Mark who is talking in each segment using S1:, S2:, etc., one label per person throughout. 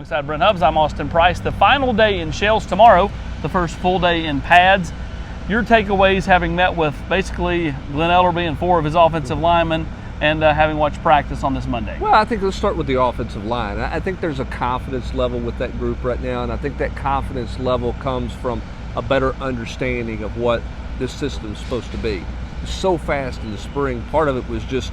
S1: Alongside Brent Hubbs, I'm Austin Price. The final day in shells tomorrow, the first full day in pads. Your takeaways, having met with basically Glenn Ellerbe and 4 of his offensive linemen, and having watched practice on this Monday.
S2: Well, I think let's start with the offensive line. I think there's a confidence level with that group right now, and I think that confidence level comes from a better understanding of what this system is supposed to be. It's so fast in the spring. Part of it was just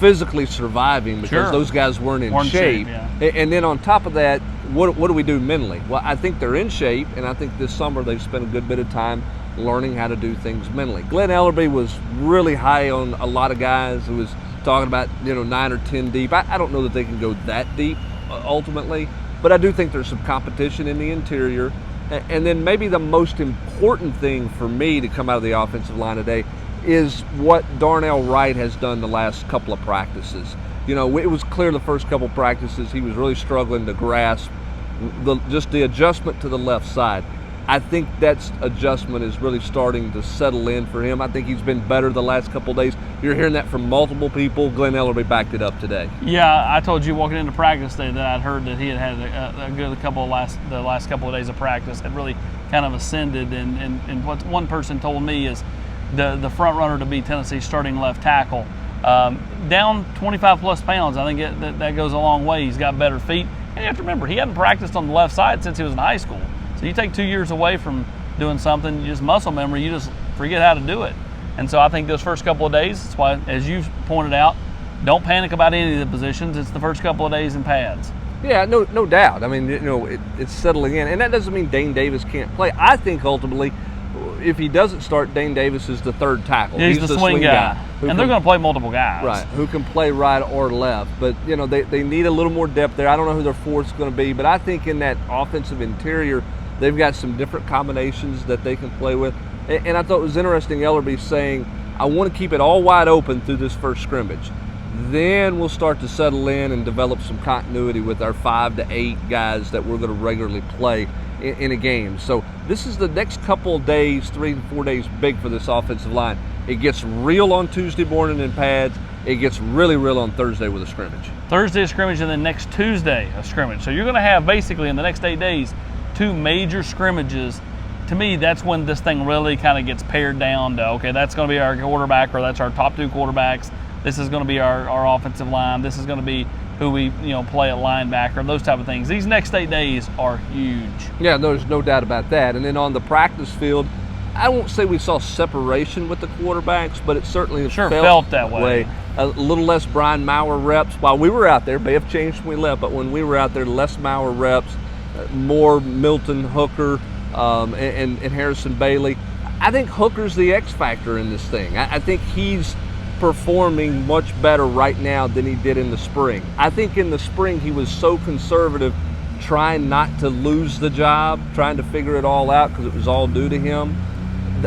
S2: physically surviving because those guys weren't in shape. And then on top of that, what do we do mentally? Well, I think they're in shape, and I think this summer they've spent a good bit of time learning how to do things mentally. Glenn Ellerbe was really high on a lot of guys who was talking about 9 or 10 deep. I don't know that they can go that deep ultimately, but I do think there's some competition in the interior. And then maybe the most important thing for me to come out of the offensive line today is what Darnell Wright has done the last couple of practices. It was clear the first couple of practices he was really struggling to grasp just the adjustment to the left side. I think that adjustment is really starting to settle in for him. I think he's been better the last couple of days. You're hearing that from multiple people. Glenn Ellerbe backed it up today.
S1: Yeah, I told you walking into practice today that I'd heard that he had a good couple of the last couple of days of practice had really kind of ascended. And what one person told me is the front runner to be Tennessee's starting left tackle. Down 25 plus pounds, I think that goes a long way. He's got better feet. And you have to remember, he hadn't practiced on the left side since he was in high school. So you take 2 years away from doing something, you just muscle memory, you just forget how to do it. And so I think those first couple of days, that's why, as you've pointed out, don't panic about any of the positions. It's the first couple of days in pads.
S2: Yeah, no doubt. I mean, it's settling in. And that doesn't mean Dane Davis can't play. I think ultimately, if he doesn't start, Dane Davis is the third tackle.
S1: Yeah, he's the swing guy. And they're going to play multiple guys.
S2: Right, who can play right or left. But, they need a little more depth there. I don't know who their fourth's going to be, but I think in that offensive interior, they've got some different combinations that they can play with. And I thought it was interesting, Ellerbe saying, I want to keep it all wide open through this first scrimmage. Then we'll start to settle in and develop some continuity with our 5 to 8 guys that we're going to regularly play in a game. So this is the next couple of days, 3 to 4 days, big for this offensive line. It gets real on Tuesday morning in pads. It gets really real on Thursday with a scrimmage.
S1: Thursday a scrimmage, and then next Tuesday a scrimmage. So you're going to have basically in the next 8 days 2 major scrimmages. To me, that's when this thing really kind of gets pared down to, okay, that's going to be our quarterback, or that's our top 2 quarterbacks. This is going to be our offensive line. This is going to be who we play at linebacker, those type of things. These next 8 days are huge.
S2: Yeah, there's no doubt about that. And then on the practice field, I won't say we saw separation with the quarterbacks, but it certainly
S1: felt that way.
S2: A little less Brian Maurer reps while we were out there. May have changed when we left, but when we were out there, less Maurer reps, more Milton Hooker and Harrison Bailey. I think Hooker's the X factor in this thing. I think he's performing much better right now than he did in the spring. I think in the spring he was so conservative, trying not to lose the job, trying to figure it all out because it was all due to him.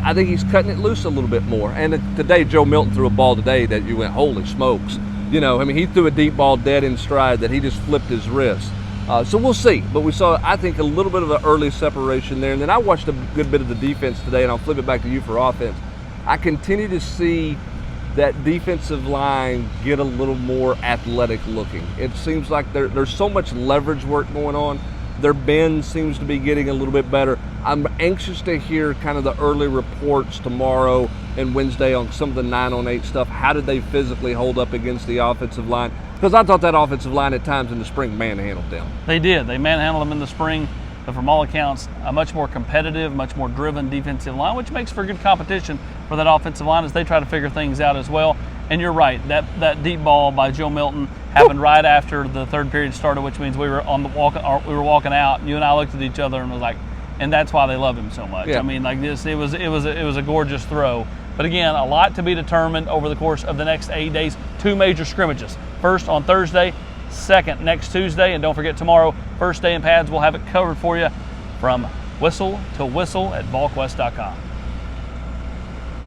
S2: I think he's cutting it loose a little bit more. And today, Joe Milton threw a ball today that you went, holy smokes. He threw a deep ball dead in stride that he just flipped his wrist. So we'll see. But we saw, I think, a little bit of an early separation there. And then I watched a good bit of the defense today, and I'll flip it back to you for offense. I continue to see that defensive line get a little more athletic looking. It seems like there's so much leverage work going on. Their bend seems to be getting a little bit better. I'm anxious to hear kind of the early reports tomorrow and Wednesday on some of the 9-on-8 stuff. How did they physically hold up against the offensive line? Because I thought that offensive line at times in the spring manhandled them.
S1: They did. They manhandled them in the spring. But from all accounts, a much more competitive, much more driven defensive line, which makes for good competition for that offensive line as they try to figure things out as well. And you're right, that deep ball by Joe Milton happened right after the third period started, which means we were walking out. And you and I looked at each other and was like, and that's why they love him so much.
S2: Yeah.
S1: I mean, like this, it was a gorgeous throw. But again, a lot to be determined over the course of the next 8 days. 2 major scrimmages. First on Thursday, second next Tuesday, and don't forget tomorrow, first day in pads. We'll have it covered for you from whistle to whistle at VolQuest.com.